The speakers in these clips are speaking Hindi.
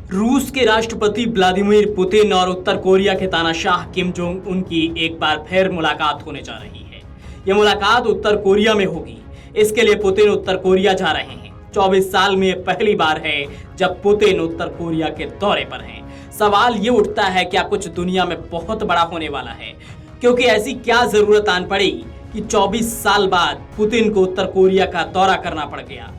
रूस के राष्ट्रपति व्लादिमीर पुतिन और उत्तर कोरिया के तानाशाह किम जोंग उन की एक बार फिर मुलाकात होने जा रही है। यह मुलाकात उत्तर कोरिया में होगी। इसके लिए पुतिन उत्तर कोरिया जा रहे हैं। 24 साल में पहली बार है जब पुतिन उत्तर कोरिया के दौरे पर हैं। सवाल ये उठता है क्या कुछ दुनिया में बहुत बड़ा होने वाला है, क्योंकि ऐसी क्या जरूरत आन पड़ी कि 24 साल बाद पुतिन को उत्तर कोरिया का दौरा करना पड़ गया।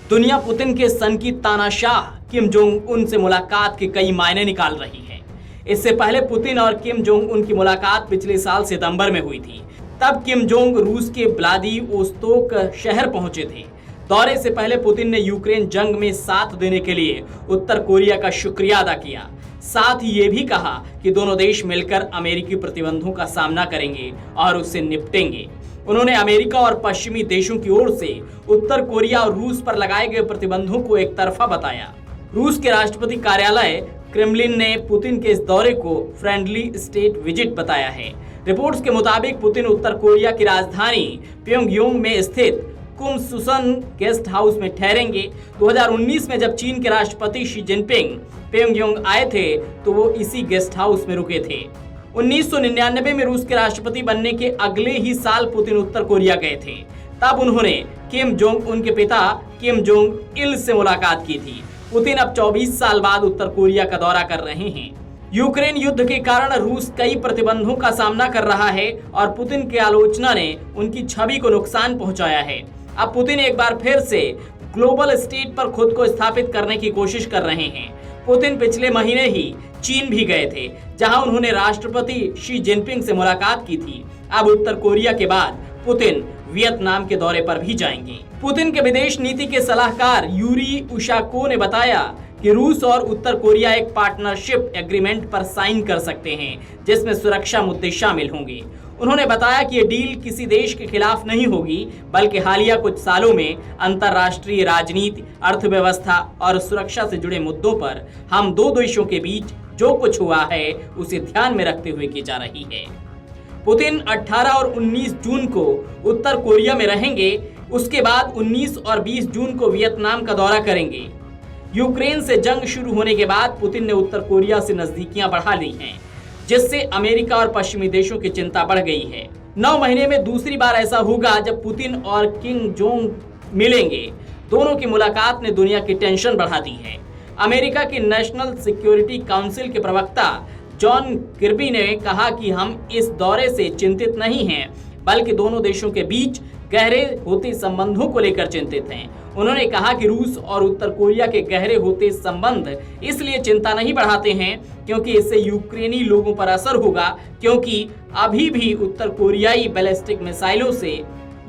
दुनिया पुतिन के सन की तानाशाह किम जोंग उन से मुलाकात के कई मायने निकाल रही है। इससे पहले पुतिन और किम जोंग उन की मुलाकात पिछले साल सितंबर में हुई थी। तब किम जोंग रूस के व्लादिवोस्तोक शहर पहुंचे थे। दौरे से पहले पुतिन ने यूक्रेन जंग में साथ देने के लिए उत्तर कोरिया का शुक्रिया अदा किया। साथ ही ये भी कहा कि दोनों देश मिलकर अमेरिकी प्रतिबंधों का सामना करेंगे और उससे निपटेंगे। उन्होंने अमेरिका और पश्चिमी देशों की ओर से उत्तर कोरिया और रूस पर लगाए गए प्रतिबंधों को एक तरफा बताया। रूस के राष्ट्रपति कार्यालय क्रेमलिन ने पुतिन के इस दौरे को फ्रेंडली स्टेट विजिट बताया है। रिपोर्ट्स के मुताबिक पुतिन उत्तर कोरिया की राजधानी प्योंगयांग में स्थित कुमसुसन गेस्ट हाउस में ठहरेंगे। 2019 में जब चीन के राष्ट्रपति शी जिनपिंग प्योंगयांग आए थे तो वो इसी गेस्ट हाउस में रुके थे। 1999 में रूस के राष्ट्रपति बनने के अगले ही साल पुतिन उत्तर कोरिया गए थे। तब उन्होंने किम जोंग उन के पिता किम जोंग इल से मुलाकात की थी। पुतिन अब 24 साल बाद उत्तर कोरिया का दौरा कर रहे हैं। यूक्रेन युद्ध के कारण रूस कई प्रतिबंधों का सामना कर रहा है और पुतिन की आलोचना ने उनकी छवि को नुकसान पहुंचाया है। अब पुतिन एक बार फिर से ग्लोबल स्टेज पर खुद को स्थापित करने की कोशिश कर रहे हैं। पुतिन पिछले महीने ही चीन भी गए थे, जहां उन्होंने राष्ट्रपति शी जिनपिंग से मुलाकात की थी। अब उत्तर कोरिया के बाद पुतिन वियतनाम के दौरे पर भी जाएंगे। पुतिन के विदेश नीति के सलाहकार यूरी उशाको ने बताया कि रूस और उत्तर कोरिया एक पार्टनरशिप एग्रीमेंट पर साइन कर सकते हैं, जिसमें सुरक्षा मुद्दे शामिल होंगे। उन्होंने बताया कि ये डील किसी देश के खिलाफ नहीं होगी, बल्कि हालिया कुछ सालों में अंतर्राष्ट्रीय राजनीति, अर्थव्यवस्था और सुरक्षा से जुड़े मुद्दों पर हम दो देशों के बीच जो कुछ हुआ है उसे ध्यान में रखते हुए की जा रही है। पुतिन 18 और 19 जून को उत्तर कोरिया में रहेंगे। उसके बाद 19 और 20 जून को वियतनाम का दौरा करेंगे। यूक्रेन से जंग शुरू होने के बाद पुतिन ने उत्तर कोरिया से नजदीकियां बढ़ा ली हैं, जिससे अमेरिका और पश्चिमी देशों की चिंता बढ़ गई है। 9 महीने में दूसरी बार ऐसा होगा जब पुतिन और किम जोंग मिलेंगे। दोनों की मुलाकात ने दुनिया की टेंशन बढ़ा दी है। अमेरिका की नेशनल सिक्योरिटी काउंसिल के प्रवक्ता जॉन किर्बी ने कहा कि हम इस दौरे से चिंतित नहीं हैं, बल्कि दोनों देशों के बीच गहरे होते संबंधों को लेकर चिंतित हैं। उन्होंने कहा कि रूस और उत्तर कोरिया के गहरे होते संबंध इसलिए चिंता नहीं बढ़ाते हैं क्योंकि इससे यूक्रेनी लोगों पर असर होगा, क्योंकि अभी भी उत्तर कोरियाई बैलिस्टिक मिसाइलों से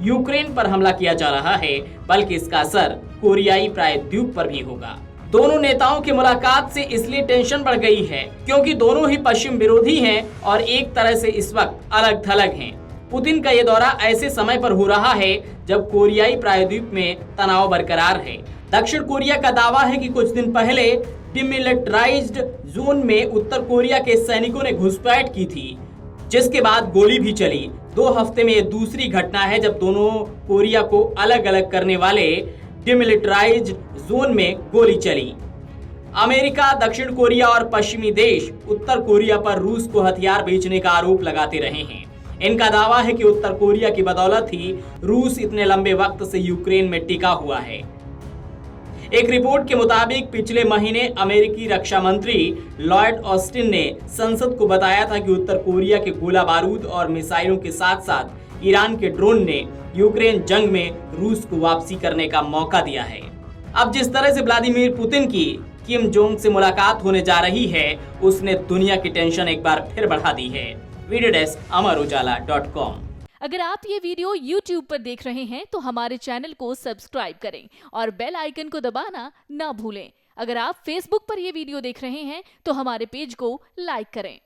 यूक्रेन पर हमला किया जा रहा है, बल्कि इसका असर कोरियाई प्रायद्वीप पर भी होगा। दोनों नेताओं की मुलाकात से इसलिए टेंशन बढ़ गई है क्योंकि दोनों ही पश्चिम विरोधी हैं और एक तरह से इस वक्त अलग थलग हैं। पुतिन का ये दौरा ऐसे समय पर हो रहा है जब कोरियाई प्रायद्वीप में तनाव बरकरार है। दक्षिण कोरिया का दावा है कि कुछ दिन पहले डिमिलिटराइज्ड जोन में उत्तर कोरिया के सैनिकों ने घुसपैठ की थी, जिसके बाद गोली भी चली। 2 हफ्ते में ये दूसरी घटना है जब दोनों कोरिया को अलग अलग करने वाले डिमिलिटराइज्ड जोन में गोली चली। अमेरिका, दक्षिण कोरिया और पश्चिमी देश उत्तर कोरिया पर रूस को हथियार बेचने का आरोप लगाते रहे हैं। इनका दावा है कि उत्तर कोरिया की बदौलत ही रूस इतने लंबे वक्त से यूक्रेन में टिका हुआ है। एक रिपोर्ट के मुताबिक पिछले महीने अमेरिकी रक्षा मंत्री लॉयड ऑस्टिन ने संसद को बताया था कि उत्तर कोरिया के गोला बारूद और मिसाइलों के साथ साथ ईरान के ड्रोन ने यूक्रेन जंग में रूस को वापसी करने का मौका दिया है। अब जिस तरह से व्लादिमीर पुतिन की किम जोंग से मुलाकात होने जा रही है, उसने दुनिया की टेंशन एक बार फिर बढ़ा दी है। वीडियो डेस्क अमरउजाला.com। अगर आप ये वीडियो YouTube पर देख रहे हैं तो हमारे चैनल को सब्सक्राइब करें और बेल आइकन को दबाना ना भूलें। अगर आप Facebook पर ये वीडियो देख रहे हैं तो हमारे पेज को लाइक करें।